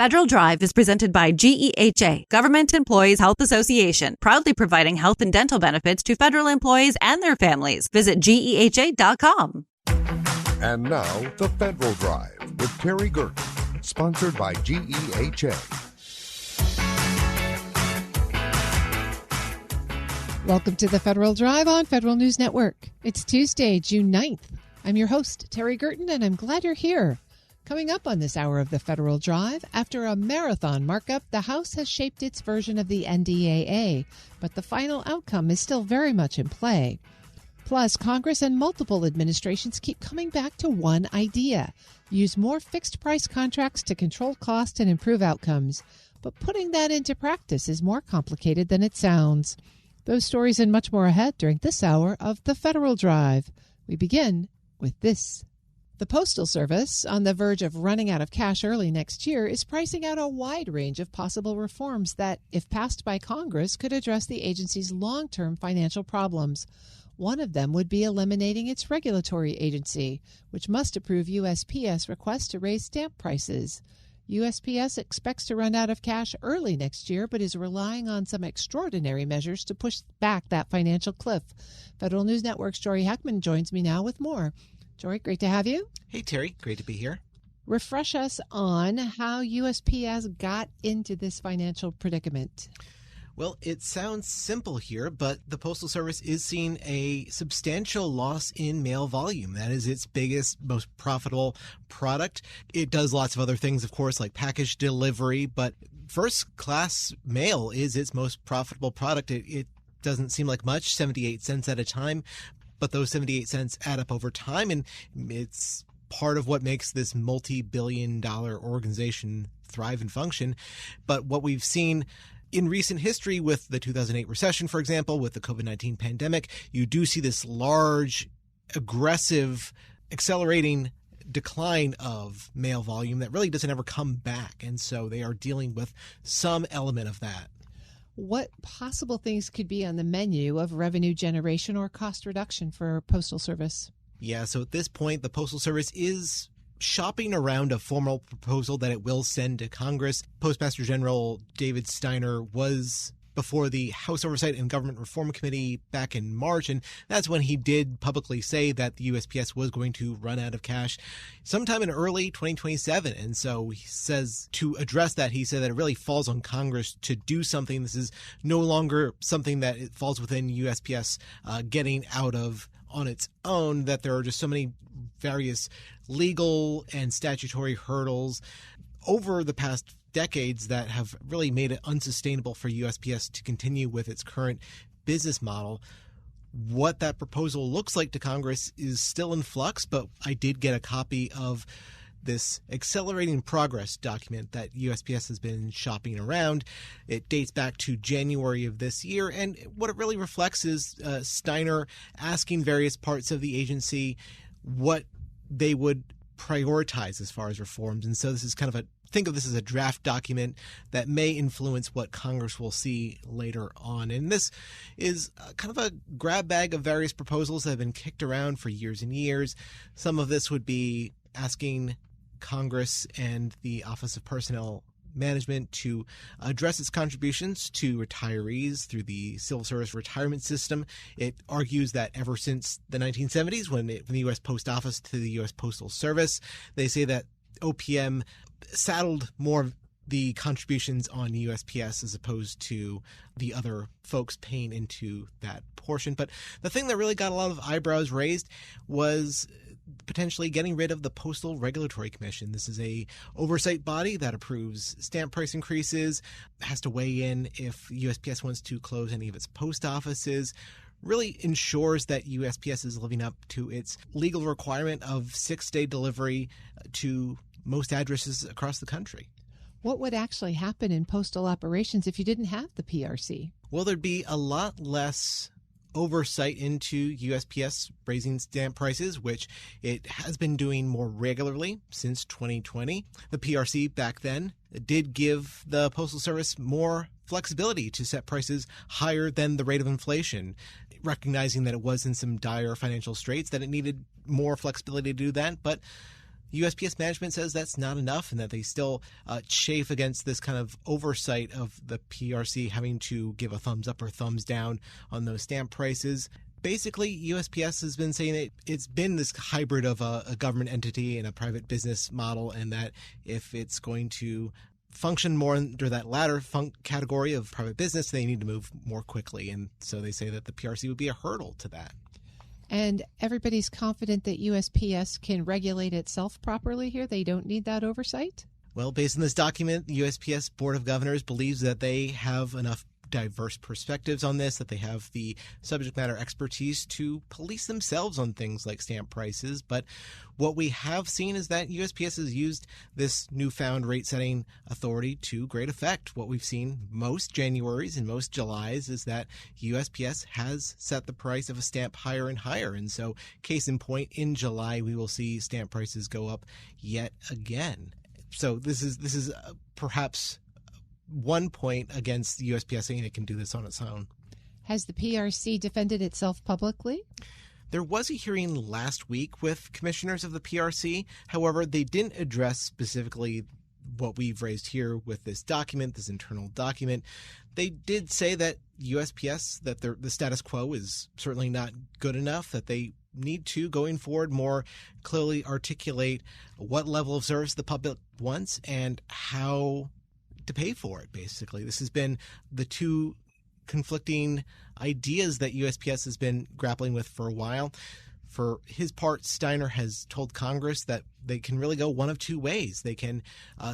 Federal Drive is presented by GEHA, Government Employees Health Association, proudly providing health and dental benefits to federal employees and their families. Visit GEHA.com. And now, the Federal Drive with Terry Gerton, sponsored by GEHA. Welcome to the Federal Drive on Federal News Network. It's Tuesday, June 9th. I'm your host, Terry Gerton, and I'm glad you're here. Coming up on this hour of the Federal Drive, after a marathon markup, the House has shaped its version of the NDAA, but the final outcome is still very much in play. Plus, Congress and multiple administrations keep coming back to one idea: use more fixed-price contracts to control cost and improve outcomes. But putting that into practice is more complicated than it sounds. Those stories and much more ahead during this hour of the Federal Drive. We begin with this. The Postal Service, on the verge of running out of cash early next year, is pricing out a wide range of possible reforms that, if passed by Congress, could address the agency's long-term financial problems. One of them would be eliminating its regulatory agency, which must approve USPS requests to raise stamp prices. USPS expects to run out of cash early next year, but is relying on some extraordinary measures to push back that financial cliff. Federal News Network's Jory Heckman joins me now with more. Jory, great to have you. Hey, Terry. Great to be here. Refresh us on how USPS got into this financial predicament. Well, it sounds simple here, but the Postal Service is seeing a substantial loss in mail volume. That is its biggest, most profitable product. It does lots of other things, of course, like package delivery, but first-class mail is its most profitable product. It doesn't seem like much, 78 cents at a time, but those 78 cents add up over time, and it's part of what makes this multi-billion-dollar organization thrive and function. But what we've seen in recent history with the 2008 recession, for example, with the COVID-19 pandemic, you do see this large, aggressive, accelerating decline of mail volume that really doesn't ever come back. And so they are dealing with some element of that. What possible things could be on the menu of revenue generation or cost reduction for Postal Service? Yeah, so at this point, the Postal Service is shopping around a formal proposal that it will send to Congress. Postmaster General David Steiner was before the House Oversight and Government Reform Committee back in March, and that's when he did publicly say that the USPS was going to run out of cash sometime in early 2027. And so he says, to address that, he said that it really falls on Congress to do something. This is no longer something that it falls within USPS getting out of on its own, that there are just so many various legal and statutory hurdles over the past decades that have really made it unsustainable for USPS to continue with its current business model. What that proposal looks like to Congress is still in flux, but I did get a copy of this accelerating progress document that USPS has been shopping around. It dates back to January of this year, and what it really reflects is Steiner asking various parts of the agency what they would prioritize as far as reforms. And so this is kind of think of this as a draft document that may influence what Congress will see later on. And this is kind of a grab bag of various proposals that have been kicked around for years and years. Some of this would be asking Congress and the Office of Personnel Management to address its contributions to retirees through the Civil Service retirement system. It argues that ever since the 1970s, when from the U.S. Post Office to the U.S. Postal Service, they say that OPM saddled more of the contributions on USPS as opposed to the other folks paying into that portion. But the thing that really got a lot of eyebrows raised was potentially getting rid of the Postal Regulatory Commission. This is a oversight body that approves stamp price increases, has to weigh in if USPS wants to close any of its post offices, really ensures that USPS is living up to its legal requirement of 6-day delivery to most addresses across the country. What would actually happen in postal operations if you didn't have the PRC? Well, there'd be a lot less oversight into USPS raising stamp prices, which it has been doing more regularly since 2020. The PRC back then did give the Postal Service more flexibility to set prices higher than the rate of inflation, recognizing that it was in some dire financial straits, that it needed more flexibility to do that. But USPS management says that's not enough and that they still chafe against this kind of oversight of the PRC having to give a thumbs up or thumbs down on those stamp prices. Basically, USPS has been saying that it's been this hybrid of a government entity and a private business model, and that if it's going to function more under that latter category of private business, they need to move more quickly. And so they say that the PRC would be a hurdle to that. And everybody's confident that USPS can regulate itself properly here? They don't need that oversight? Well, based on this document, the USPS Board of Governors believes that they have enough diverse perspectives on this, that they have the subject matter expertise to police themselves on things like stamp prices. But what we have seen is that USPS has used this newfound rate-setting authority to great effect. What we've seen most Januaries and most Julys is that USPS has set the price of a stamp higher and higher. And so, case in point, in July, we will see stamp prices go up yet again. So this is perhaps one point against the USPS saying it can do this on its own. Has the PRC defended itself publicly? There was a hearing last week with commissioners of the PRC. However, they didn't address specifically what we've raised here with this document, this internal document. They did say that USPS, that the status quo is certainly not good enough, that they need to, going forward, more clearly articulate what level of service the public wants and how to pay for it, basically. This has been the two conflicting ideas that USPS has been grappling with for a while. For his part, Steiner has told Congress that they can really go one of two ways. They can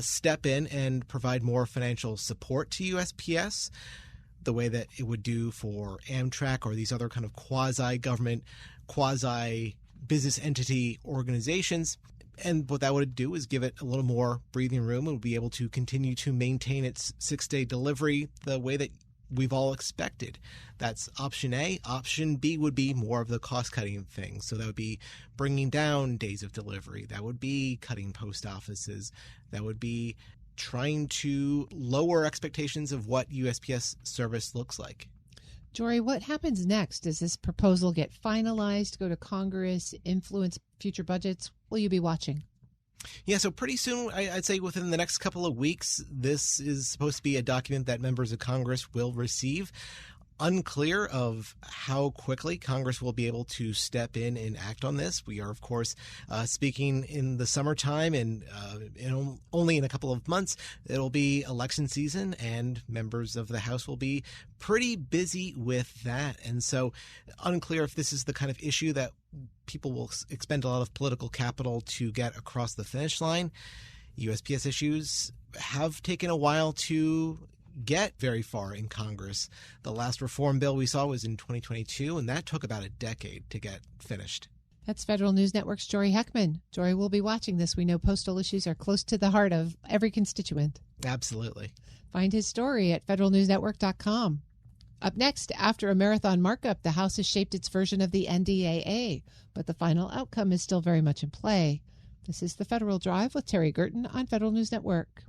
step in and provide more financial support to USPS, the way that it would do for Amtrak or these other kind of quasi-government, quasi-business entity organizations. And what that would do is give it a little more breathing room. It would be able to continue to maintain its 6-day delivery the way that we've all expected. That's option A. Option B would be more of the cost-cutting thing. So that would be bringing down days of delivery. That would be cutting post offices. That would be trying to lower expectations of what USPS service looks like. Jory, what happens next? Does this proposal get finalized, go to Congress, influence future budgets? Will you be watching? Yeah, so pretty soon, I'd say within the next couple of weeks, this is supposed to be a document that members of Congress will receive. Unclear of how quickly Congress will be able to step in and act on this. We are, of course, speaking in the summertime, and only in a couple of months, it'll be election season, and members of the House will be pretty busy with that. And so unclear if this is the kind of issue that people will expend a lot of political capital to get across the finish line. USPS issues have taken a while to get very far in Congress. The last reform bill we saw was in 2022, and that took about a decade to get finished. That's Federal News Network's Jory Heckman. Jory will be watching this. We know postal issues are close to the heart of every constituent. Absolutely. Find his story at federalnewsnetwork.com. Up next, after a marathon markup, the House has shaped its version of the NDAA, but the final outcome is still very much in play. This is the Federal Drive with Terry Gerton on Federal News Network.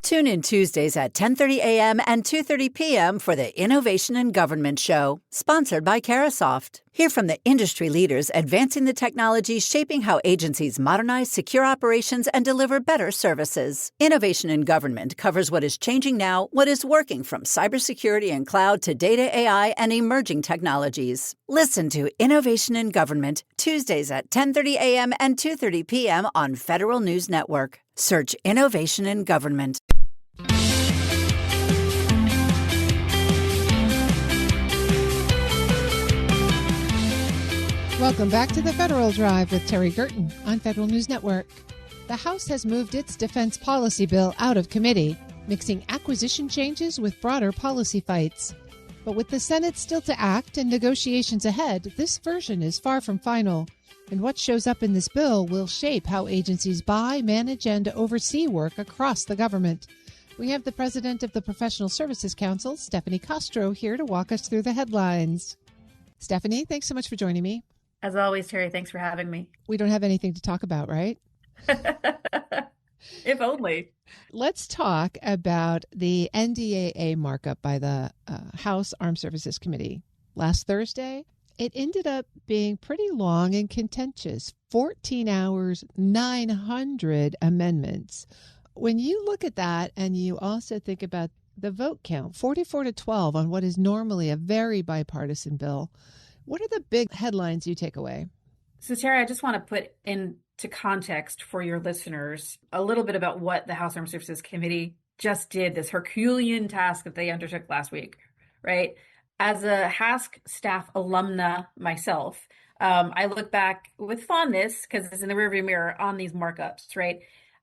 Tune in Tuesdays at 10:30 a.m. and 2:30 p.m. for the Innovation in Government Show, sponsored by Carasoft. Hear from the industry leaders advancing the technologies shaping how agencies modernize secure operations and deliver better services. Innovation in Government covers what is changing now, what is working from cybersecurity and cloud to data, AI, and emerging technologies. Listen to Innovation in Government, Tuesdays at 10:30 a.m. and 2:30 p.m. on Federal News Network. Search Innovation in Government. Welcome back to the Federal Drive with Terry Gerton on Federal News Network. The House has moved its defense policy bill out of committee, mixing acquisition changes with broader policy fights. But with the Senate still to act and negotiations ahead, this version is far from final. And what shows up in this bill will shape how agencies buy, manage, and oversee work across the government. We have the president of the Professional Services Council, Stephanie Castro, here to walk us through the headlines. Stephanie, thanks so much for joining me. As always, Terry, thanks for having me. We don't have anything to talk about, right? If only. Let's talk about the NDAA markup by the House Armed Services Committee last Thursday. It ended up being pretty long and contentious. 14 hours, 900 amendments. When you look at that and you also think about the vote count, 44-12 on what is normally a very bipartisan bill, what are the big headlines you take away? So, Tara, I just want to put into context for your listeners a little bit about what the House Armed Services Committee just did, this Herculean task that they undertook last week, right? As a HASC staff alumna myself, I look back with fondness because it's in the rearview mirror on these markups, right?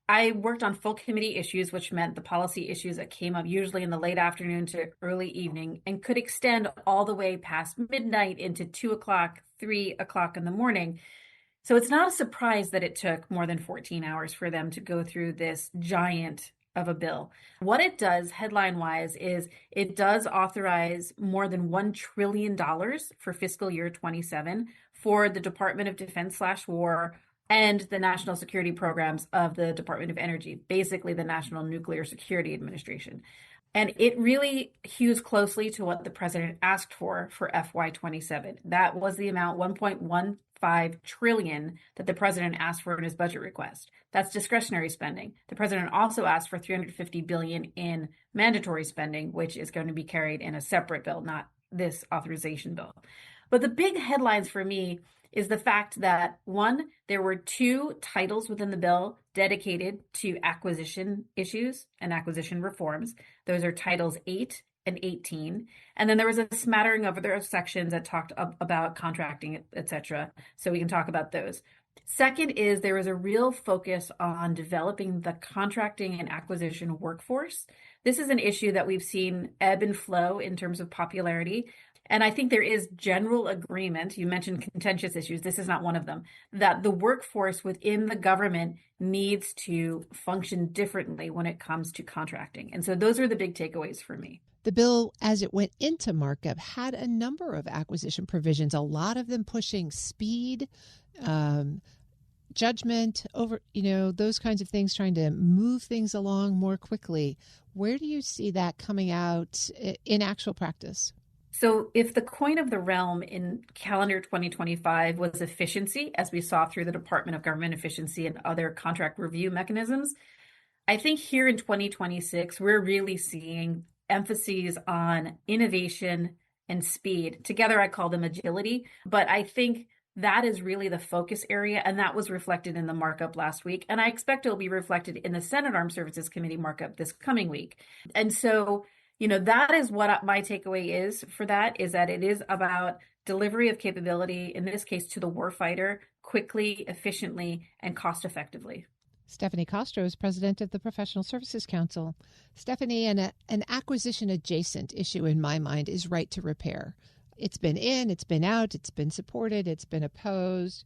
I worked on full committee issues, which meant the policy issues that came up usually in the late afternoon to early evening and could extend all the way past midnight into 2 o'clock, 3 o'clock in the morning. So it's not a surprise that it took more than 14 hours for them to go through this giant of a bill. What it does, headline-wise, is it does authorize more than $1 trillion for fiscal year 27 for the Department of Defense/War and the national security programs of the Department of Energy, basically the National Nuclear Security Administration. And it really hews closely to what the president asked for FY27. That was the amount, 1.15 trillion, that the president asked for in his budget request. That's discretionary spending. The president also asked for $350 billion in mandatory spending, which is going to be carried in a separate bill, not this authorization bill. But the big headlines for me is the fact that, one, there were 2 titles within the bill dedicated to acquisition issues and acquisition reforms. Those are Titles 8 and 18. And then there was a smattering of other sections that talked about contracting, et cetera. So we can talk about those. Second is there was a real focus on developing the contracting and acquisition workforce. This is an issue that we've seen ebb and flow in terms of popularity. And I think there is general agreement, you mentioned contentious issues, this is not one of them, that the workforce within the government needs to function differently when it comes to contracting. And so those are the big takeaways for me. The bill, as it went into markup, had a number of acquisition provisions, a lot of them pushing speed, judgment, over, those kinds of things, trying to move things along more quickly. Where do you see that coming out in actual practice? So if the coin of the realm in calendar 2025 was efficiency, as we saw through the Department of Government Efficiency and other contract review mechanisms, I think here in 2026, we're really seeing emphases on innovation and speed. Together, I call them agility, but I think that is really the focus area, and that was reflected in the markup last week. And I expect it will be reflected in the Senate Armed Services Committee markup this coming week. And so, that is what my takeaway is for that, is that it is about delivery of capability, in this case to the warfighter, quickly, efficiently, and cost effectively. Stephanie Castro is president of the Professional Services Council. Stephanie, an acquisition adjacent issue in my mind is right to repair. It's been in, it's been out, it's been supported, it's been opposed.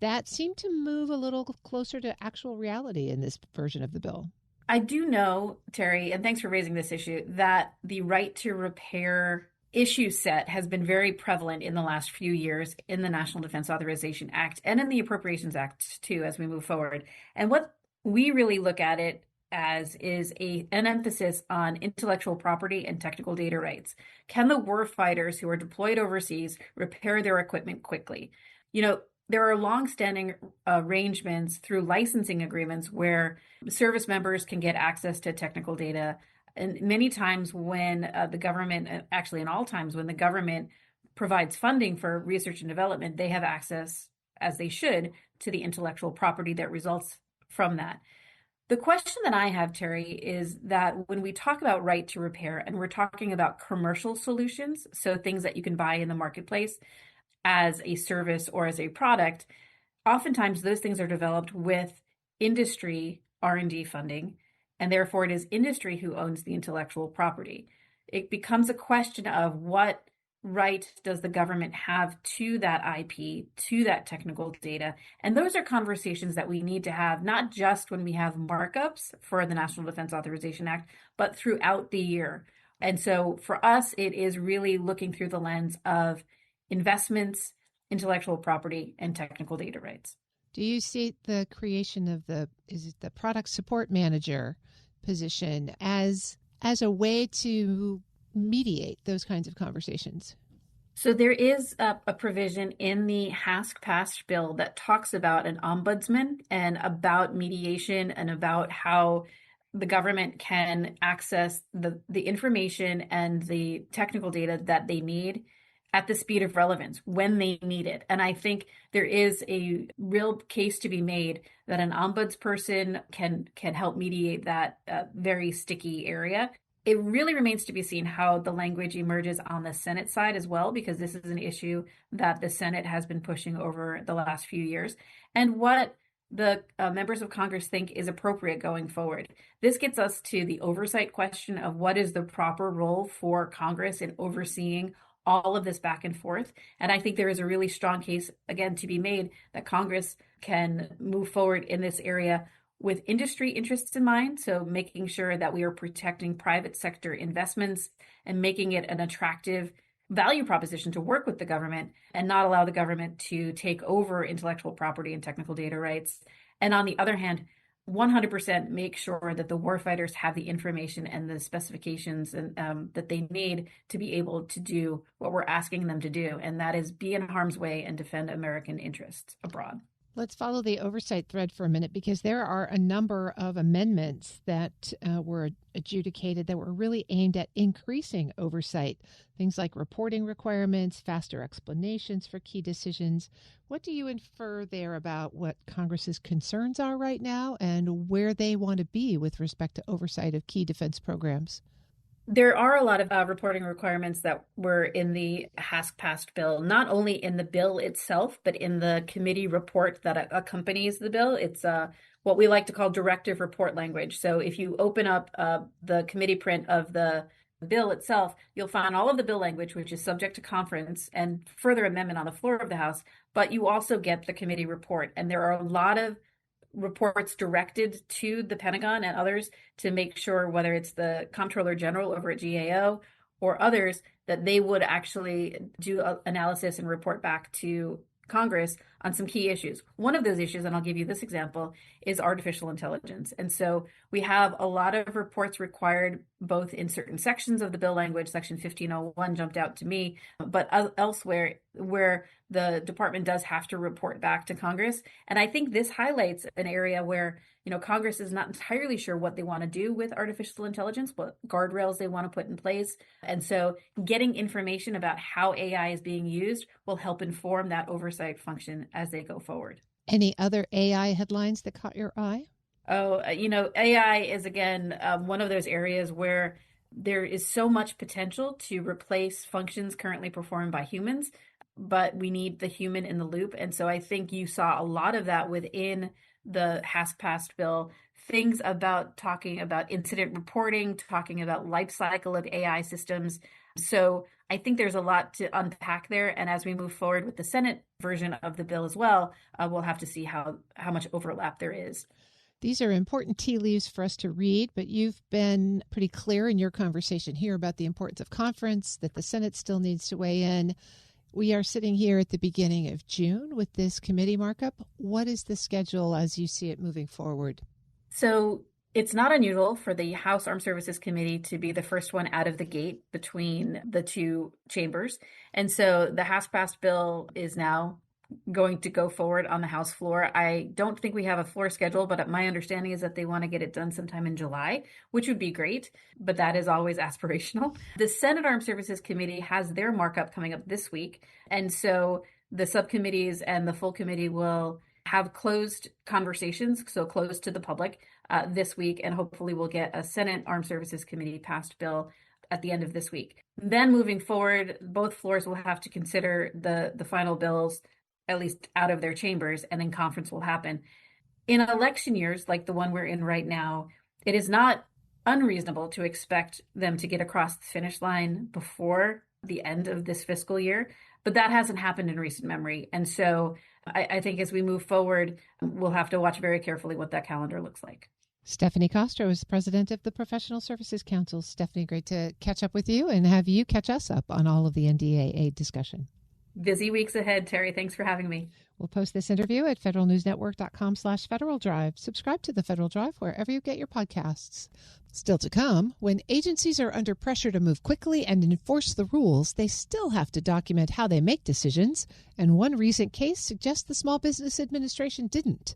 That seemed to move a little closer to actual reality in this version of the bill. I do know, Terry, and thanks for raising this issue, that the right to repair issue set has been very prevalent in the last few years in the National Defense Authorization Act and in the Appropriations Act, too, as we move forward. And what we really look at it as is an emphasis on intellectual property and technical data rights. Can the warfighters who are deployed overseas repair their equipment quickly? There are longstanding arrangements through licensing agreements where service members can get access to technical data. And many times when the government, actually in all times when the government provides funding for research and development, they have access, as they should, to the intellectual property that results from that. The question that I have, Terry, is that when we talk about right to repair and we're talking about commercial solutions, so things that you can buy in the marketplace as a service or as a product, oftentimes those things are developed with industry R&D funding, and therefore it is industry who owns the intellectual property. It becomes a question of what right does the government have to that IP, to that technical data? And those are conversations that we need to have, not just when we have markups for the National Defense Authorization Act, but throughout the year. And so for us, it is really looking through the lens of investments, intellectual property, and technical data rights. Do you see the creation of the product support manager position as a way to mediate those kinds of conversations? So there is a provision in the Hask-passed bill that talks about an ombudsman and about mediation and about how the government can access the information and the technical data that they need at the speed of relevance when they need it. And I think there is a real case to be made that an ombudsperson can help mediate that very sticky area. It really remains to be seen how the language emerges on the Senate side as well, because this is an issue that the Senate has been pushing over the last few years, and what the members of Congress think is appropriate going forward. This gets us to the oversight question of what is the proper role for Congress in overseeing all of this back and forth. And I think there is a really strong case, again, to be made that Congress can move forward in this area with industry interests in mind. So making sure that we are protecting private sector investments and making it an attractive value proposition to work with the government and not allow the government to take over intellectual property and technical data rights. And on the other hand, 100% make sure that the warfighters have the information and the specifications and that they need to be able to do what we're asking them to do, and that is be in harm's way and defend American interests abroad. Let's follow the oversight thread for a minute, because there are a number of amendments that were adjudicated that were really aimed at increasing oversight. Things like reporting requirements, faster explanations for key decisions. What do you infer there about what Congress's concerns are right now and where they want to be with respect to oversight of key defense programs? There are a lot of reporting requirements that were in the Hask-passed bill, not only in the bill itself, but in the committee report that accompanies the bill. It's what we like to call directive report language. So if you open up the committee print of the bill itself, you'll find all of the bill language, which is subject to conference and further amendment on the floor of the House, but you also get the committee report. And there are a lot of reports directed to the Pentagon and others to make sure, whether it's the Comptroller General over at GAO or others, that they would actually do analysis and report back to Congress on some key issues. One of those issues, and I'll give you this example, is artificial intelligence. And so we have a lot of reports required both in certain sections of the bill language. Section 1501 jumped out to me, but elsewhere where the department does have to report back to Congress. And I think this highlights an area where, Congress is not entirely sure what they want to do with artificial intelligence, what guardrails they want to put in place. And so getting information about how AI is being used will help inform that oversight function as they go forward. Any other AI headlines that caught your eye? Oh, AI is, again, one of those areas where there is so much potential to replace functions currently performed by humans, but we need the human in the loop. And so I think you saw a lot of that within the Hask-passed bill, things about talking about incident reporting, talking about life cycle of AI systems. So I think there's a lot to unpack there. And as we move forward with the Senate version of the bill as well, we'll have to see how much overlap there is. These are important tea leaves for us to read, but you've been pretty clear in your conversation here about the importance of conference, that the Senate still needs to weigh in. We are sitting here at the beginning of June with this committee markup. What is the schedule as you see it moving forward? So it's not unusual for the House Armed Services Committee to be the first one out of the gate between the two chambers. And so the Hask-passed bill is now going to go forward on the House floor. I don't think we have a floor schedule, but my understanding is that they want to get it done sometime in July, which would be great, but that is always aspirational. The Senate Armed Services Committee has their markup coming up this week. And so the subcommittees and the full committee will have closed conversations, so closed to the public this week, and hopefully we'll get a Senate Armed Services Committee passed bill at the end of this week. Then moving forward, both floors will have to consider the final bills, at least out of their chambers, and then conference will happen. In election years, like the one we're in right now, it is not unreasonable to expect them to get across the finish line before the end of this fiscal year, but that hasn't happened in recent memory. And so I think as we move forward, we'll have to watch very carefully what that calendar looks like. Stephanie Castro is president of the Professional Services Council. Stephanie, great to catch up with you and have you catch us up on all of the NDAA discussion. Busy weeks ahead, Terry. Thanks for having me. We'll post this interview at federalnewsnetwork.com/Federal Drive. Subscribe to the Federal Drive wherever you get your podcasts. Still to come, when agencies are under pressure to move quickly and enforce the rules, they still have to document how they make decisions, and one recent case suggests the Small Business Administration didn't.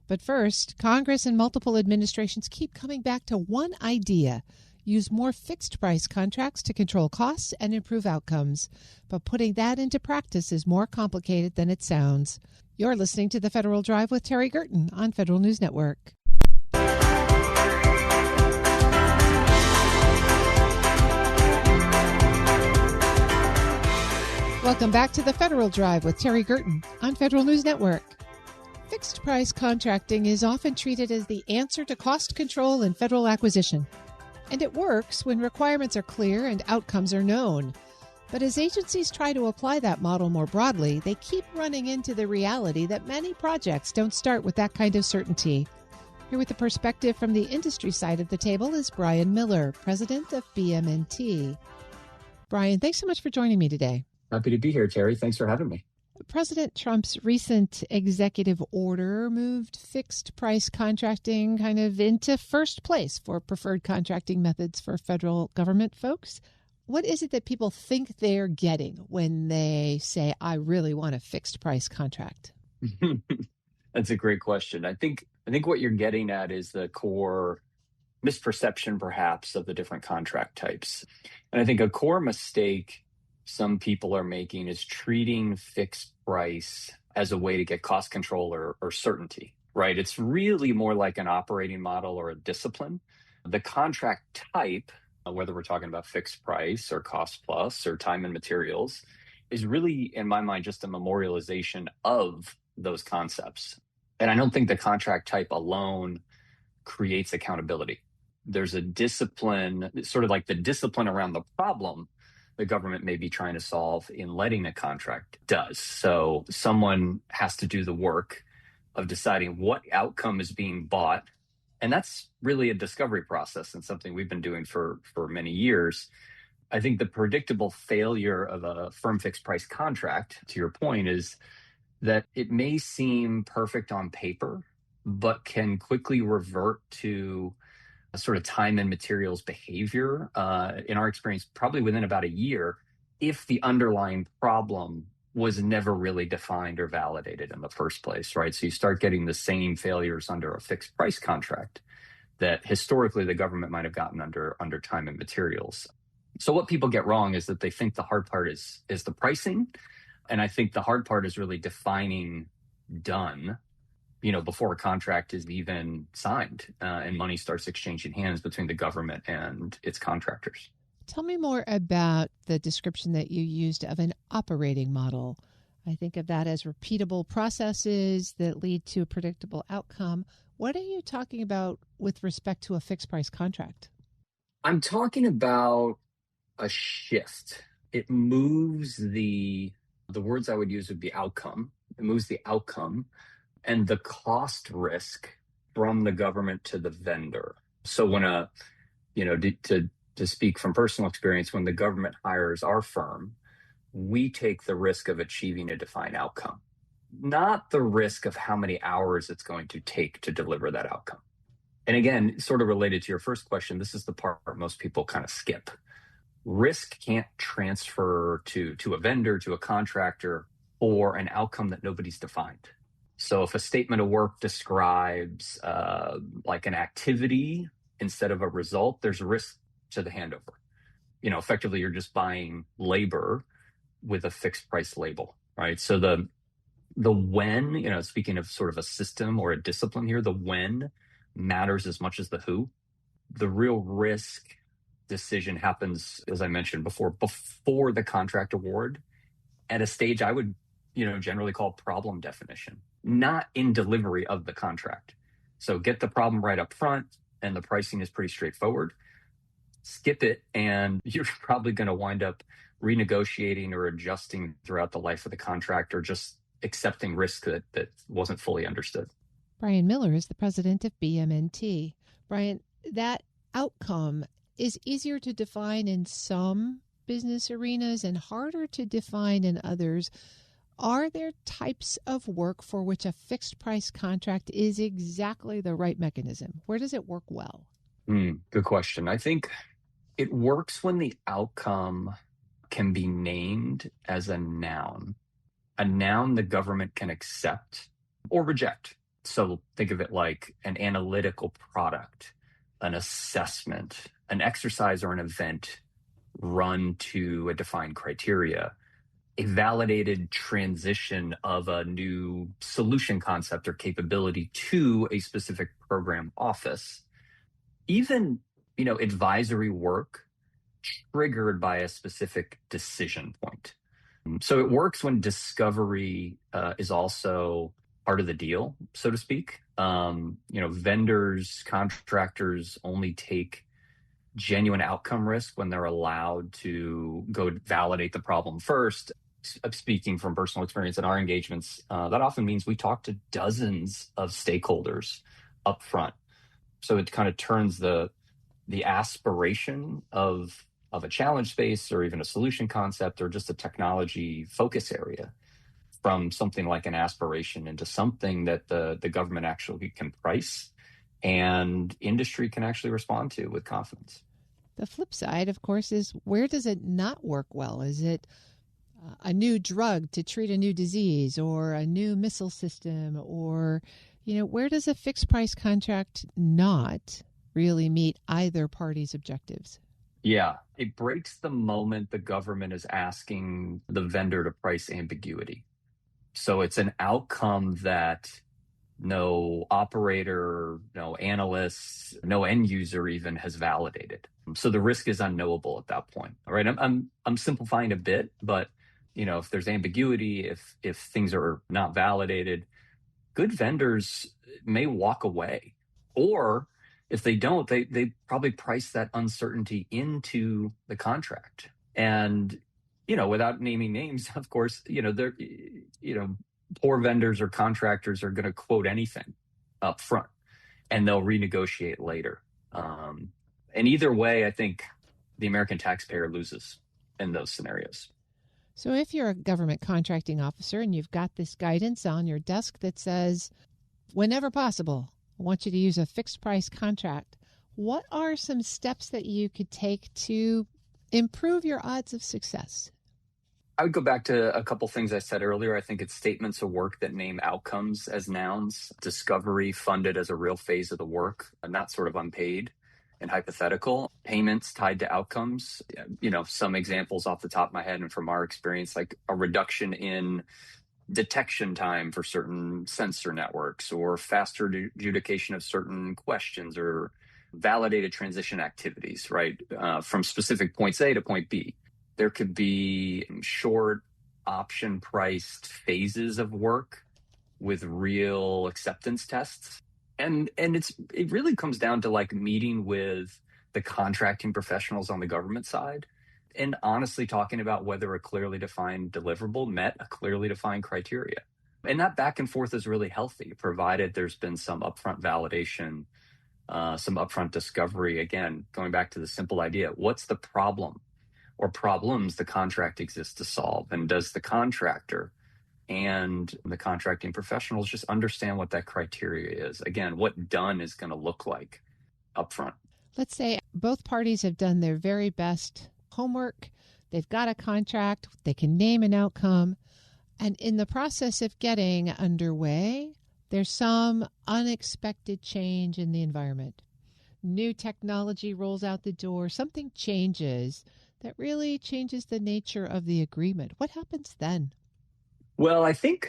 But first, Congress and multiple administrations keep coming back to one idea: use more fixed-price contracts to control costs and improve outcomes. But putting that into practice is more complicated than it sounds. You're listening to The Federal Drive with Terry Gerton on Federal News Network. Welcome back to The Federal Drive with Terry Gerton on Federal News Network. Fixed-price contracting is often treated as the answer to cost control and federal acquisition. And it works when requirements are clear and outcomes are known. But as agencies try to apply that model more broadly, they keep running into the reality that many projects don't start with that kind of certainty. Here with the perspective from the industry side of the table is Brian Miller, president of BM&T. Brian, thanks so much for joining me today. Happy to be here, Terry. Thanks for having me. President Trump's recent executive order moved fixed-price contracting kind of into first place for preferred contracting methods for federal government folks. What is it that people think they're getting when they say, I really want a fixed-price contract? That's a great question. I think what you're getting at is the core misperception, perhaps, of the different contract types. And I think a core mistake some people are making is treating fixed price as a way to get cost control or certainty, right? It's really more like an operating model or a discipline. The contract type, whether we're talking about fixed price or cost plus or time and materials, is really, in my mind, just a memorialization of those concepts. And I don't think the contract type alone creates accountability. There's a discipline, sort of like the discipline around the problem the government may be trying to solve in letting a contract does. So someone has to do the work of deciding what outcome is being bought. And that's really a discovery process and something we've been doing for many years. I think the predictable failure of a firm fixed price contract, to your point, is that it may seem perfect on paper, but can quickly revert to a sort of time and materials behavior, in our experience, probably within about a year, if the underlying problem was never really defined or validated in the first place, right? So you start getting the same failures under a fixed price contract that historically the government might have gotten under time and materials. So what people get wrong is that they think the hard part is the pricing. And I think the hard part is really defining done, before a contract is even signed and money starts exchanging hands between the government and its contractors. Tell me more about the description that you used of an operating model. I think of that as repeatable processes that lead to a predictable outcome. What are you talking about with respect to a fixed price contract? I'm talking about a shift. It moves the words I would use would be outcome. It moves the outcome and the cost risk from the government to the vendor. So when to speak from personal experience, when the government hires our firm, we take the risk of achieving a defined outcome, not the risk of how many hours it's going to take to deliver that outcome. And again, sort of related to your first question, this is the part most people kind of skip. Risk can't transfer to a vendor, to a contractor, or an outcome that nobody's defined. So if a statement of work describes like an activity instead of a result, there's a risk to the handover. Effectively, you're just buying labor with a fixed price label, right? So the when, speaking of sort of a system or a discipline here, the when matters as much as the who. The real risk decision happens, as I mentioned before the contract award, at a stage I would, generally call problem definition, not in delivery of the contract. So get the problem right up front, and the pricing is pretty straightforward. Skip it, and you're probably going to wind up renegotiating or adjusting throughout the life of the contract, or just accepting risk that wasn't fully understood. Brian Miller is the president of BM&T. Brian, that outcome is easier to define in some business arenas and harder to define in others. Are there types of work for which a fixed price contract is exactly the right mechanism? Where does it work well? Good question. I think it works when the outcome can be named as a noun the government can accept or reject. So think of it like an analytical product, an assessment, an exercise or an event run to a defined criteria, a validated transition of a new solution concept or capability to a specific program office, even, advisory work triggered by a specific decision point. So it works when discovery is also part of the deal, so to speak. Vendors, contractors only take genuine outcome risk when they're allowed to go validate the problem first. Speaking from personal experience in our engagements, that often means we talk to dozens of stakeholders up front. So it kind of turns the aspiration of a challenge space or even a solution concept or just a technology focus area from something like an aspiration into something that the government actually can price and industry can actually respond to with confidence. The flip side, of course, is where does it not work well? Is it a new drug to treat a new disease or a new missile system? Or, where does a fixed price contract not really meet either party's objectives? Yeah, it breaks the moment the government is asking the vendor to price ambiguity. So it's an outcome that no operator, no analyst, no end user even has validated. So the risk is unknowable at that point. All right, I'm simplifying a bit, but if there's ambiguity, if things are not validated, good vendors may walk away, or if they don't, they probably price that uncertainty into the contract. And, without naming names, of course, they're, poor vendors or contractors are going to quote anything up front and they'll renegotiate later. And either way, I think the American taxpayer loses in those scenarios. So if you're a government contracting officer and you've got this guidance on your desk that says, whenever possible, I want you to use a fixed price contract, what are some steps that you could take to improve your odds of success? I would go back to a couple things I said earlier. I think it's statements of work that name outcomes as nouns, discovery funded as a real phase of the work, not sort of unpaid and hypothetical, payments tied to outcomes. Some examples off the top of my head and from our experience, like a reduction in detection time for certain sensor networks or faster adjudication of certain questions or validated transition activities, right? From specific points A to point B. There could be short option priced phases of work with real acceptance tests. And it really comes down to like meeting with the contracting professionals on the government side and honestly talking about whether a clearly defined deliverable met a clearly defined criteria. And that back and forth is really healthy, provided there's been some upfront validation, some upfront discovery. Again, going back to the simple idea, what's the problem or problems the contract exists to solve? And does the contractor and the contracting professionals just understand what that criteria is? Again, what done is going to look like upfront. Let's say both parties have done their very best homework. They've got a contract. They can name an outcome. And in the process of getting underway, there's some unexpected change in the environment. New technology rolls out the door. Something changes that really changes the nature of the agreement. What happens then? Well, I think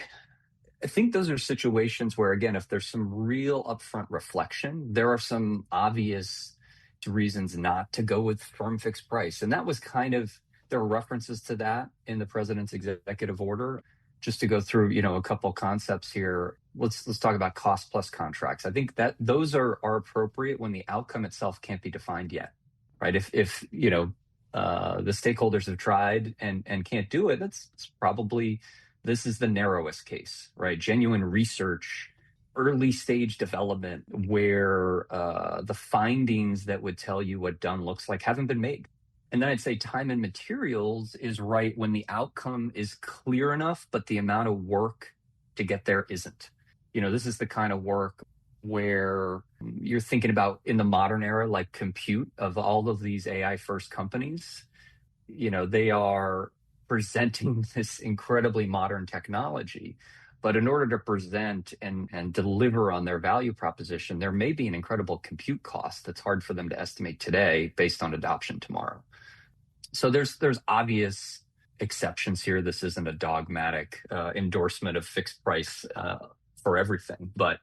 those are situations where, again, if there's some real upfront reflection, there are some obvious reasons not to go with firm fixed price. And that was there are references to that in the president's executive order. Just to go through, a couple concepts here. Let's talk about cost plus contracts. I think that those are appropriate when the outcome itself can't be defined yet, right? If the stakeholders have tried and can't do it, it's probably, this is the narrowest case, right? Genuine research, early stage development where the findings that would tell you what done looks like haven't been made. And then I'd say time and materials is right when the outcome is clear enough, but the amount of work to get there isn't. This is the kind of work where you're thinking about in the modern era, like compute of all of these AI first companies, they are presenting this incredibly modern technology. But in order to present and deliver on their value proposition, there may be an incredible compute cost that's hard for them to estimate today based on adoption tomorrow. So there's obvious exceptions here. This isn't a dogmatic endorsement of fixed price for everything. But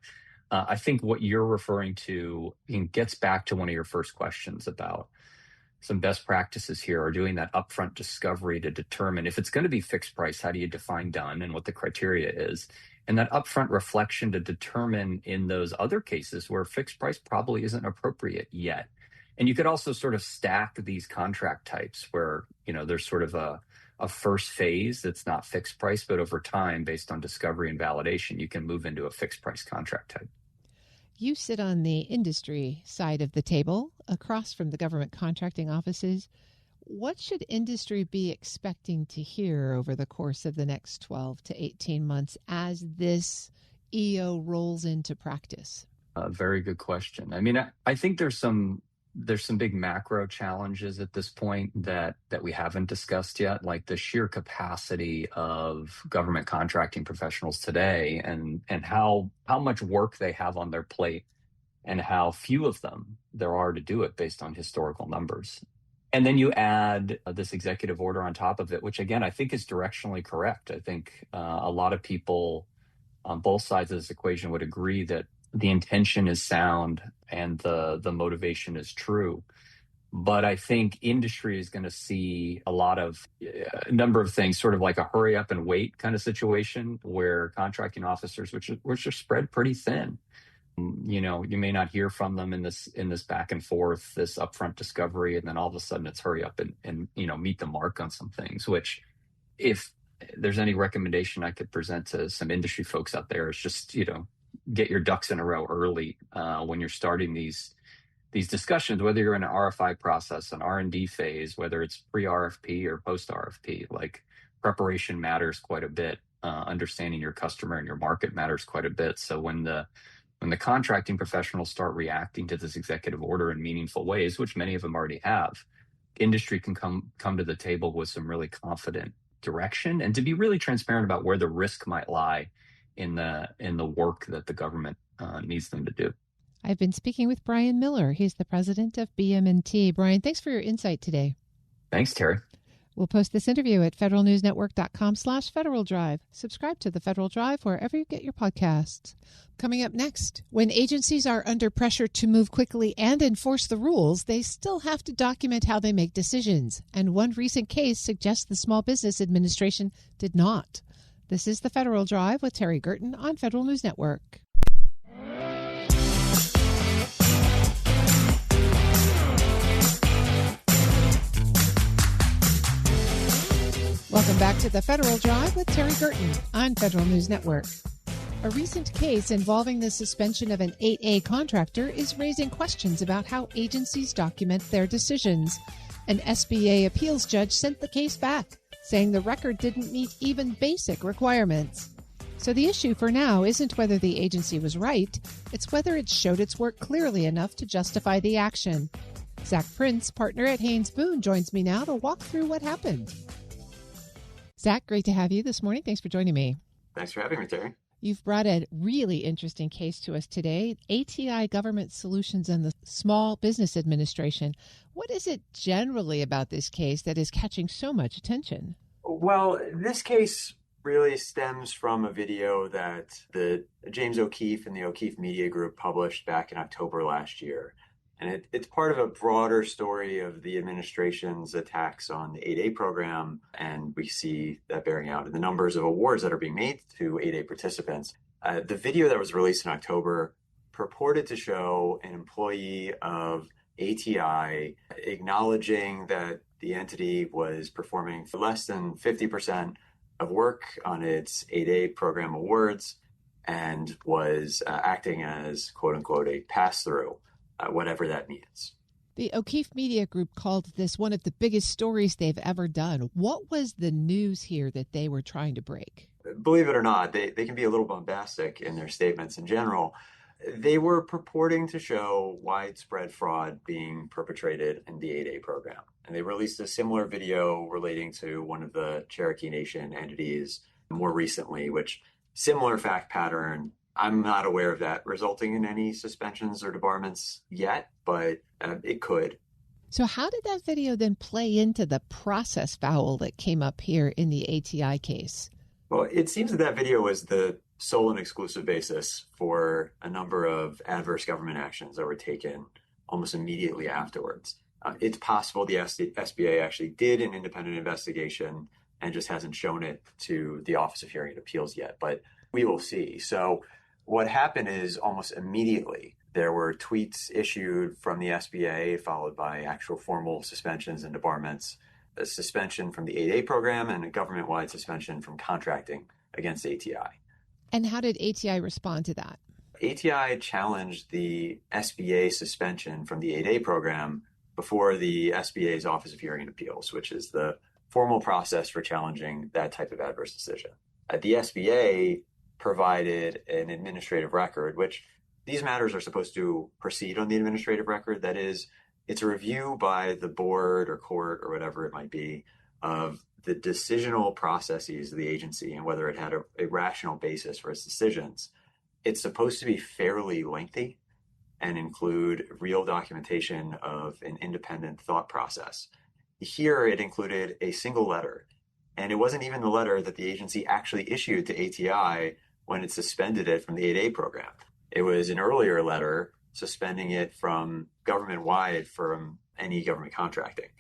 I think what you're referring to gets back to one of your first questions about some best practices here are doing that upfront discovery to determine if it's going to be fixed price, how do you define done and what the criteria is? And that upfront reflection to determine in those other cases where fixed price probably isn't appropriate yet. And you could also sort of stack these contract types where, there's sort of a first phase that's not fixed price, but over time, based on discovery and validation, you can move into a fixed price contract type. You sit on the industry side of the table across from the government contracting offices. What should industry be expecting to hear over the course of the next 12 to 18 months as this EO rolls into practice? Very good question. I mean, I think there's some big macro challenges at this point that we haven't discussed yet, like the sheer capacity of government contracting professionals today and how much work they have on their plate and how few of them there are to do it based on historical numbers. And then you add this executive order on top of it, which again, I think is directionally correct. I think a lot of people on both sides of this equation would agree that the intention is sound and the motivation is true. But I think industry is going to see a number of things, sort of like a hurry up and wait kind of situation where contracting officers, which are spread pretty thin, you may not hear from them in this back and forth, this upfront discovery, and then all of a sudden it's hurry up and meet the mark on some things, which if there's any recommendation I could present to some industry folks out there is just, get your ducks in a row early when you're starting these discussions, whether you're in an RFI process, an R&D phase, whether it's pre-RFP or post-RFP. Like preparation matters quite a bit. Understanding your customer and your market matters quite a bit. So when the contracting professionals start reacting to this executive order in meaningful ways, which many of them already have, industry can come to the table with some really confident direction and to be really transparent about where the risk might lie in the work that the government needs them to do. I've been speaking with Brian Miller. He's the president of BM&T. Brian, thanks for your insight today. Thanks, Terry. We'll post this interview at federalnewsnetwork.com/Federal Drive. Subscribe to the Federal Drive wherever you get your podcasts. Coming up next, when agencies are under pressure to move quickly and enforce the rules, they still have to document how they make decisions. And one recent case suggests the Small Business Administration did not. This is the Federal Drive with Terry Gerton on Federal News Network. Welcome back to the Federal Drive with Terry Gerton on Federal News Network. A recent case involving the suspension of an 8A contractor is raising questions about how agencies document their decisions. An SBA appeals judge sent the case back, saying the record didn't meet even basic requirements. So the issue for now isn't whether the agency was right, it's whether it showed its work clearly enough to justify the action. Zach Prince, partner at Haynes Boone, joins me now to walk through what happened. Zach, great to have you this morning. Thanks for joining me. Thanks for having me, Terry. You've brought a really interesting case to us today, ATI Government Solutions and the Small Business Administration. What is it generally about this case that is catching so much attention? Well, this case really stems from a video that the James O'Keefe and the O'Keefe Media Group published back in October last year. And it's part of a broader story of the administration's attacks on the 8A program. And we see that bearing out in the numbers of awards that are being made to 8A participants. The video that was released in October purported to show an employee of ATI acknowledging that the entity was performing less than 50% of work on its 8A program awards and was acting as, quote unquote, a pass-through. Whatever that means. The O'Keefe Media Group called this one of the biggest stories they've ever done. What was the news here that they were trying to break? Believe it or not, they can be a little bombastic in their statements in general. They were purporting to show widespread fraud being perpetrated in the 8A program. And they released a similar video relating to one of the Cherokee Nation entities more recently, which similar fact pattern. I'm not aware of that resulting in any suspensions or debarments yet, but it could. So how did that video then play into the process foul that came up here in the ATI case? Well, it seems that video was the sole and exclusive basis for a number of adverse government actions that were taken almost immediately afterwards. It's possible the SBA actually did an independent investigation and just hasn't shown it to the Office of Hearing and Appeals yet, but we will see. So what happened is almost immediately there were tweets issued from the SBA, followed by actual formal suspensions and debarments, a suspension from the 8A program, and a government-wide suspension from contracting against ATI. And how did ATI respond to that? ATI challenged the SBA suspension from the 8A program before the SBA's Office of Hearing and Appeals, which is the formal process for challenging that type of adverse decision. The SBA provided an administrative record, which these matters are supposed to proceed on the administrative record. That is, it's a review by the board or court or whatever it might be of the decisional processes of the agency and whether it had a rational basis for its decisions. It's supposed to be fairly lengthy and include real documentation of an independent thought process. Here, it included a single letter, and it wasn't even the letter that the agency actually issued to ATI when it suspended it from the 8A program. It was an earlier letter suspending it from government-wide from any government contracting.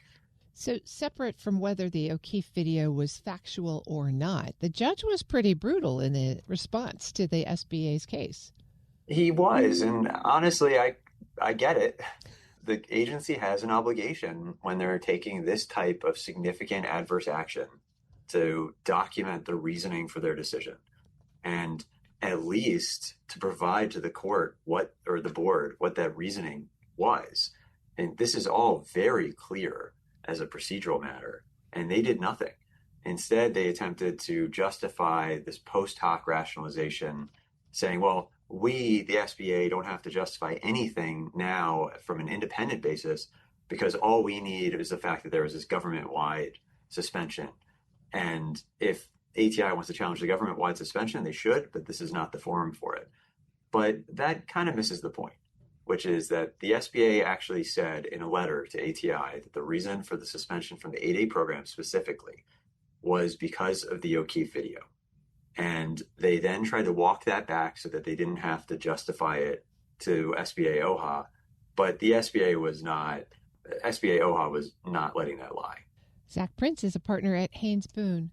So separate from whether the O'Keefe video was factual or not, the judge was pretty brutal in the response to the SBA's case. He was, and honestly, I get it. The agency has an obligation when they're taking this type of significant adverse action to document the reasoning for their decision and at least to provide to the court or the board what that reasoning was. And this is all very clear as a procedural matter, and they did nothing. Instead, they attempted to justify this post hoc rationalization, saying, well, we, the SBA, don't have to justify anything now from an independent basis because all we need is the fact that there was this government-wide suspension. And if ATI wants to challenge the government-wide suspension, they should, but this is not the forum for it. But that kind of misses the point, which is that the SBA actually said in a letter to ATI that the reason for the suspension from the 8A program specifically was because of the O'Keefe video. And they then tried to walk that back so that they didn't have to justify it to SBA OHA. But the SBA OHA was not letting that lie. Zach Prince is a partner at Haynes Boone.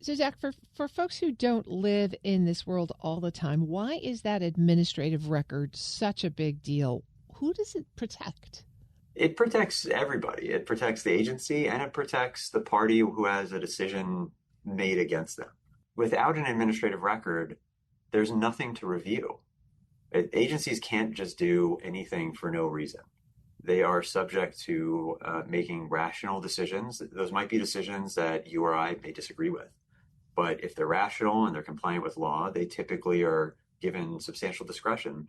So Zach, for folks who don't live in this world all the time, why is that administrative record such a big deal? Who does it protect? It protects everybody. It protects the agency and it protects the party who has a decision made against them. Without an administrative record, there's nothing to review. Agencies can't just do anything for no reason. They are subject to making rational decisions. Those might be decisions that you or I may disagree with. But if they're rational and they're compliant with law, they typically are given substantial discretion.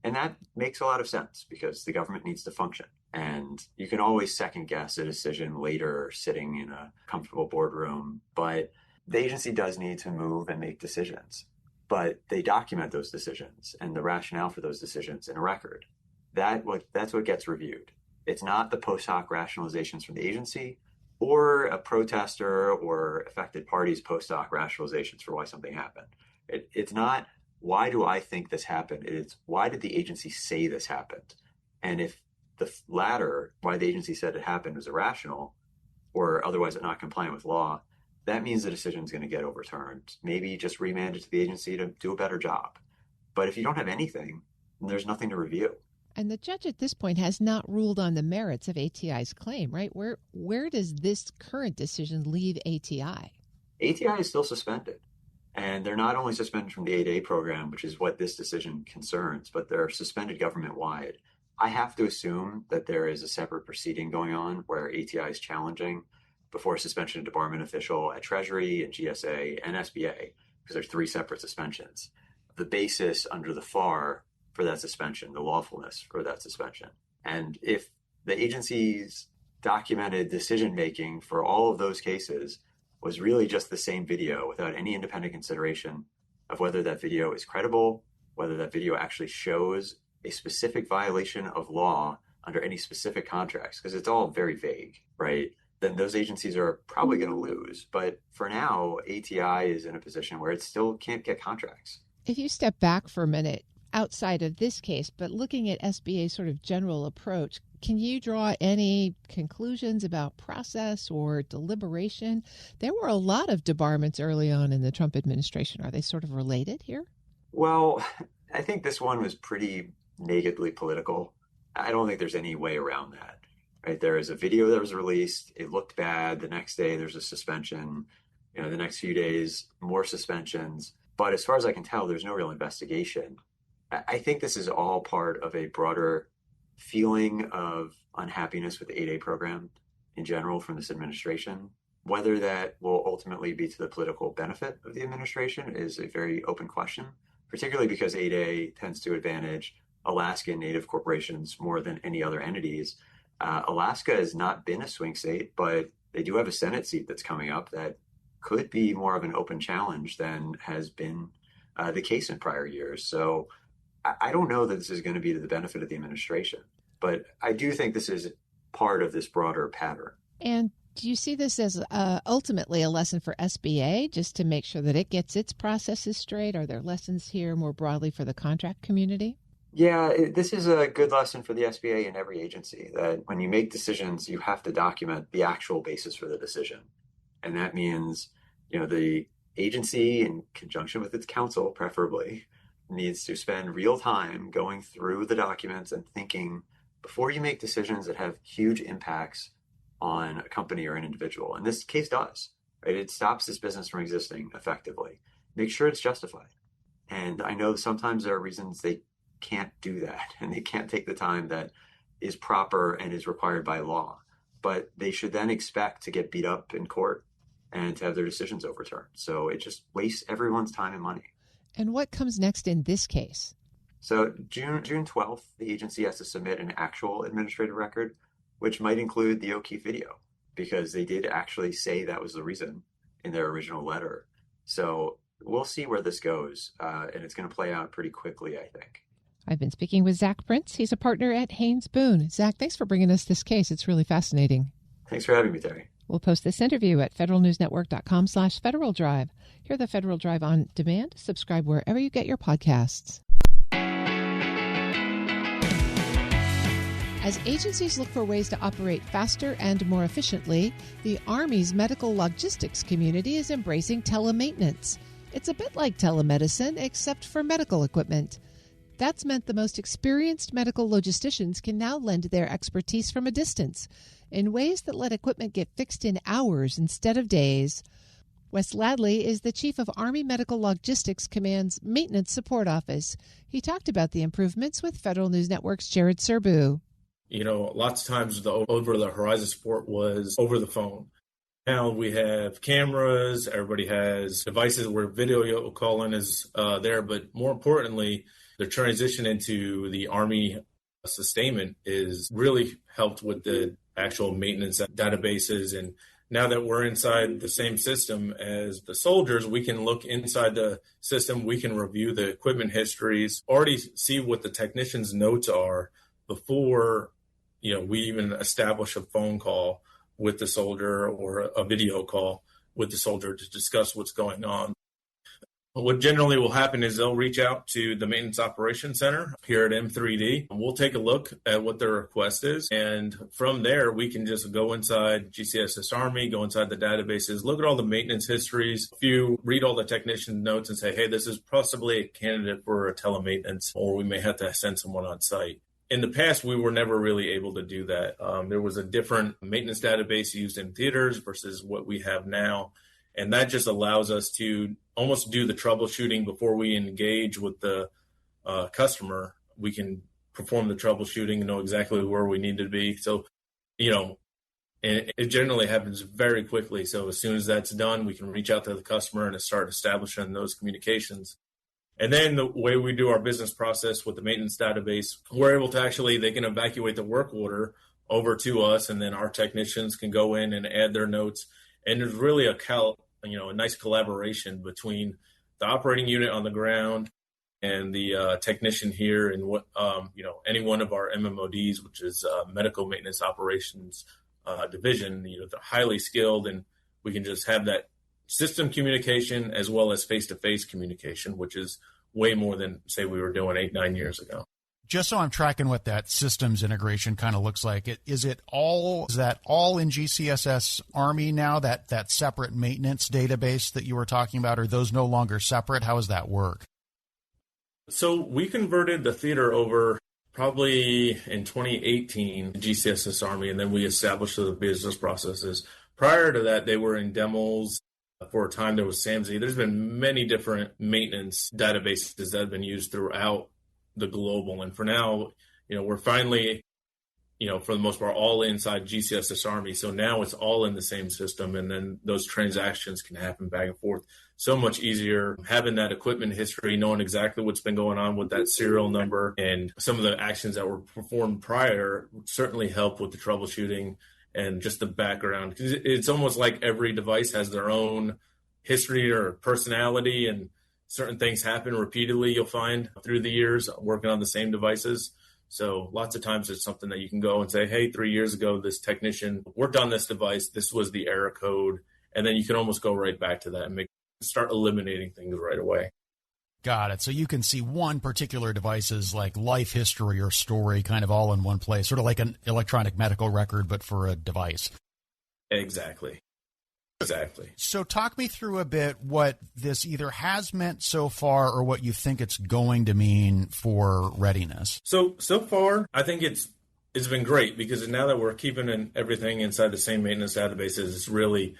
And that makes a lot of sense because the government needs to function. And you can always second guess a decision later sitting in a comfortable boardroom. But the agency does need to move and make decisions. But they document those decisions and the rationale for those decisions in a record. That's what gets reviewed. It's not the post hoc rationalizations from the agency or a protester or affected parties' post hoc rationalizations for why something happened. It's not, why do I think this happened? It's, why did the agency say this happened? And if the latter, why the agency said it happened, was irrational or otherwise not compliant with law, that means the decision is going to get overturned. Maybe just remanded to the agency to do a better job. But if you don't have anything, there's nothing to review. And the judge at this point has not ruled on the merits of ATI's claim, right? Where does this current decision leave ATI? ATI is still suspended. And they're not only suspended from the 8A program, which is what this decision concerns, but they're suspended government-wide. I have to assume that there is a separate proceeding going on where ATI is challenging before a suspension and debarment official at Treasury and GSA and SBA, because there's three separate suspensions. The basis under the FAR for that suspension, the lawfulness for that suspension. And if the agency's documented decision-making for all of those cases was really just the same video without any independent consideration of whether that video is credible, whether that video actually shows a specific violation of law under any specific contracts, because it's all very vague, right? Then those agencies are probably going to lose. But for now, ATI is in a position where it still can't get contracts. If you step back for a minute, outside of this case, but looking at SBA's sort of general approach, can you draw any conclusions about process or deliberation? There were a lot of debarments early on in the Trump administration. Are they sort of related here? Well, I think this one was pretty nakedly political. I don't think there's any way around that, right? There is a video that was released. It looked bad. The next day, there's a suspension. The next few days, more suspensions. But as far as I can tell, there's no real investigation. I think this is all part of a broader feeling of unhappiness with the 8A program in general from this administration. Whether that will ultimately be to the political benefit of the administration is a very open question, particularly because 8A tends to advantage Alaskan Native corporations more than any other entities. Alaska has not been a swing state, but they do have a Senate seat that's coming up that could be more of an open challenge than has been the case in prior years. So I don't know that this is going to be to the benefit of the administration, but I do think this is part of this broader pattern. And do you see this as ultimately a lesson for SBA, just to make sure that it gets its processes straight? Are there lessons here more broadly for the contract community? Yeah, this is a good lesson for the SBA and every agency, that when you make decisions, you have to document the actual basis for the decision. And that means, the agency, in conjunction with its counsel, preferably, needs to spend real time going through the documents and thinking before you make decisions that have huge impacts on a company or an individual. And this case does, right? It stops this business from existing effectively. Make sure it's justified. And I know sometimes there are reasons they can't do that, and they can't take the time that is proper and is required by law. But they should then expect to get beat up in court and to have their decisions overturned. So it just wastes everyone's time and money. And what comes next in this case? So June 12th, the agency has to submit an actual administrative record, which might include the O'Keefe video, because they did actually say that was the reason in their original letter. So we'll see where this goes, and it's going to play out pretty quickly, I think. I've been speaking with Zach Prince. He's a partner at Haynes Boone. Zach, thanks for bringing us this case. It's really fascinating. Thanks for having me, Terry. We'll post this interview at federalnewsnetwork.com/Federal Drive. Hear the Federal Drive on demand. Subscribe wherever you get your podcasts. As agencies look for ways to operate faster and more efficiently, the Army's medical logistics community is embracing telemaintenance. It's a bit like telemedicine, except for medical equipment. That's meant the most experienced medical logisticians can now lend their expertise from a distance in ways that let equipment get fixed in hours instead of days. Wes Ladley is the chief of Army Medical Logistics Command's Maintenance Support Office. He talked about the improvements with Federal News Network's Jared Serbu. Lots of times the over-the-horizon support was over the phone. Now we have cameras, everybody has devices where video calling is there, but more importantly, the transition into the Army sustainment is really helped with the actual maintenance databases. And now that we're inside the same system as the soldiers, we can look inside the system, we can review the equipment histories, already see what the technician's notes are before we even establish a phone call with the soldier or a video call with the soldier to discuss what's going on. What generally will happen is they'll reach out to the Maintenance Operations Center here at M3D. We'll take a look at what their request is. And from there, we can just go inside GCSS Army, go inside the databases, look at all the maintenance histories. If you read all the technician notes and say, hey, this is possibly a candidate for a telemaintenance, or we may have to send someone on site. In the past, we were never really able to do that. There was a different maintenance database used in theaters versus what we have now. And that just allows us to almost do the troubleshooting before we engage with the customer. We can perform the troubleshooting and know exactly where we need to be. So, it generally happens very quickly. So as soon as that's done, we can reach out to the customer and start establishing those communications. And then the way we do our business process with the maintenance database, we're able to actually, they can evacuate the work order over to us, and then our technicians can go in and add their notes. And there's really a nice collaboration between the operating unit on the ground and the technician here in what any one of our MMODs, which is Medical Maintenance Operations Division. They're highly skilled, and we can just have that system communication as well as face-to-face communication, which is way more than, say, we were doing 8-9 years ago. Just so I'm tracking what that systems integration kind of looks like, is that all in GCSS Army now, that separate maintenance database that you were talking about? Are those no longer separate? How does that work? So we converted the theater over probably in 2018 to GCSS Army, and then we established the business processes. Prior to that, they were in demos. For a time, there was SAMSI. There's been many different maintenance databases that have been used throughout the global. And for now, we're finally, for the most part, all inside GCSS Army. So now it's all in the same system. And then those transactions can happen back and forth. So much easier having that equipment history, knowing exactly what's been going on with that serial number, and some of the actions that were performed prior certainly help with the troubleshooting and just the background. It's almost like every device has their own history or personality, and certain things happen repeatedly, you'll find, through the years working on the same devices. So lots of times it's something that you can go and say, hey, 3 years ago, this technician worked on this device. This was the error code. And then you can almost go right back to that and start eliminating things right away. Got it. So you can see one particular device's like life history or story kind of all in one place, sort of like an electronic medical record, but for a device. Exactly. So talk me through a bit what this either has meant so far or what you think it's going to mean for readiness. So far, I think it's been great, because now that we're keeping everything inside the same maintenance databases, it's really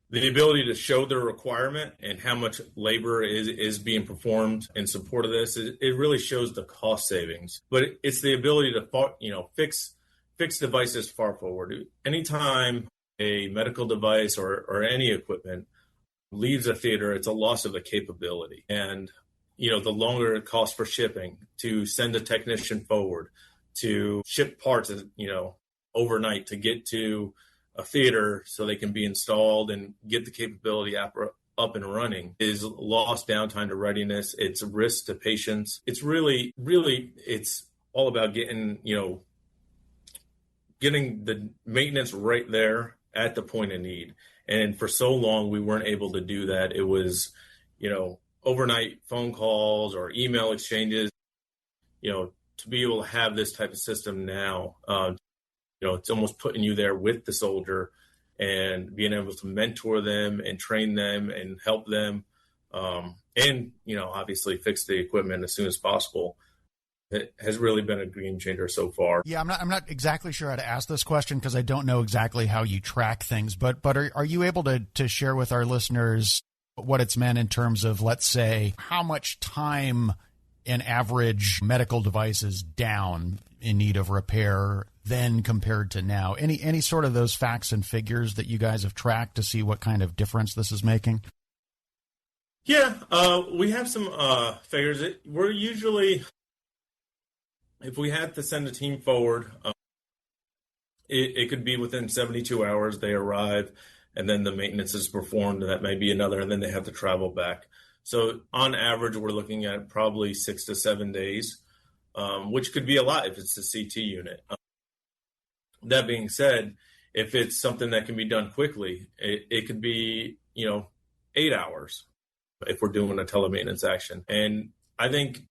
the ability to show the requirement and how much labor is being performed in support of this. It really shows the cost savings, but it's the ability to fix devices far forward. Anytime a medical device or any equipment leaves a theater, it's a loss of a capability. And, the longer it costs for shipping, to send a technician forward, to ship parts, overnight to get to a theater so they can be installed and get the capability up and running, is lost downtime to readiness. It's a risk to patients. It's really, it's all about getting the maintenance right there at the point of need. And for so long, we weren't able to do that. It was, overnight phone calls or email exchanges. To be able to have this type of system now, it's almost putting you there with the soldier and being able to mentor them and train them and help them, and obviously fix the equipment as soon as possible. It has really been a game changer so far. Yeah, I'm not exactly sure how to ask this question because I don't know exactly how you track things, but are you able to share with our listeners what it's meant in terms of, let's say, how much time an average medical device is down in need of repair then compared to now? Any sort of those facts and figures that you guys have tracked to see what kind of difference this is making? Yeah, we have some figures. We're usually, if we had to send a team forward, it could be within 72 hours they arrive, and then the maintenance is performed. That may be another, and then they have to travel back. So on average, we're looking at probably 6 to 7 days, which could be a lot if it's a CT unit. That being said, if it's something that can be done quickly, it could be 8 hours if we're doing a telemaintenance action. And I think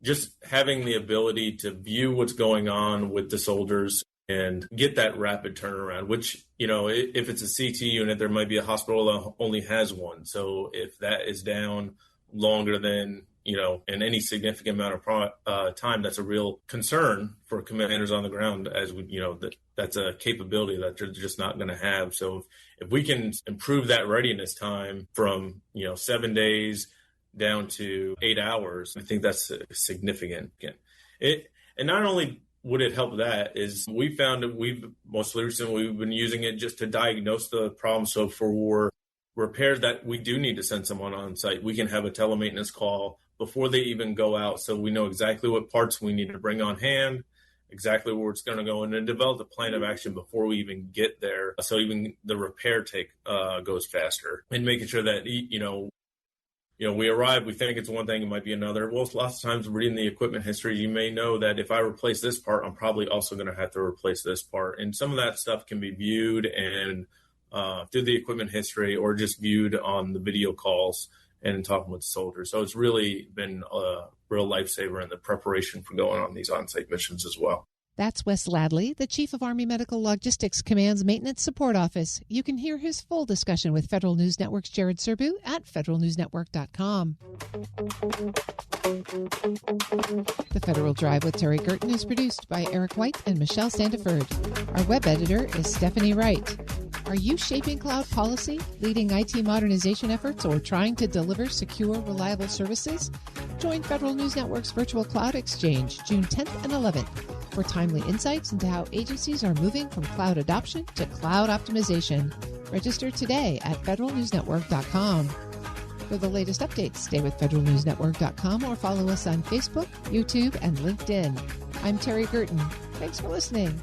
just having the ability to view what's going on with the soldiers and get that rapid turnaround, which, if it's a CT unit, there might be a hospital that only has one. So if that is down longer than, in any significant amount of time, that's a real concern for commanders on the ground, as we, that's a capability that they're just not going to have. So if we can improve that readiness time from, 7 days down to 8 hours, I think that's significant. And not only would it help that, is we found that we've been using it just to diagnose the problem. So for repairs that we do need to send someone on site, we can have a telemaintenance call before they even go out. So we know exactly what parts we need to bring on hand, exactly where it's going to go, and then develop a plan of action before we even get there. So even the repair goes faster, and making sure that, we arrive, we think it's one thing, it might be another. Well, lots of times reading the equipment history, you may know that if I replace this part, I'm probably also going to have to replace this part. And some of that stuff can be viewed and through the equipment history, or just viewed on the video calls and talking with the soldiers. So it's really been a real lifesaver in the preparation for going on these on-site missions as well. That's Wes Ladley, the Chief of Army Medical Logistics Command's Maintenance Support Office. You can hear his full discussion with Federal News Network's Jared Serbu at federalnewsnetwork.com. The Federal Drive with Terry Gerton is produced by Eric White and Michelle Sandiford. Our web editor is Stephanie Wright. Are you shaping cloud policy, leading IT modernization efforts, or trying to deliver secure, reliable services? Join Federal News Network's Virtual Cloud Exchange June 10th and 11th for timely insights into how agencies are moving from cloud adoption to cloud optimization. Register today at federalnewsnetwork.com. For the latest updates, stay with federalnewsnetwork.com or follow us on Facebook, YouTube, and LinkedIn. I'm Terry Gerton. Thanks for listening.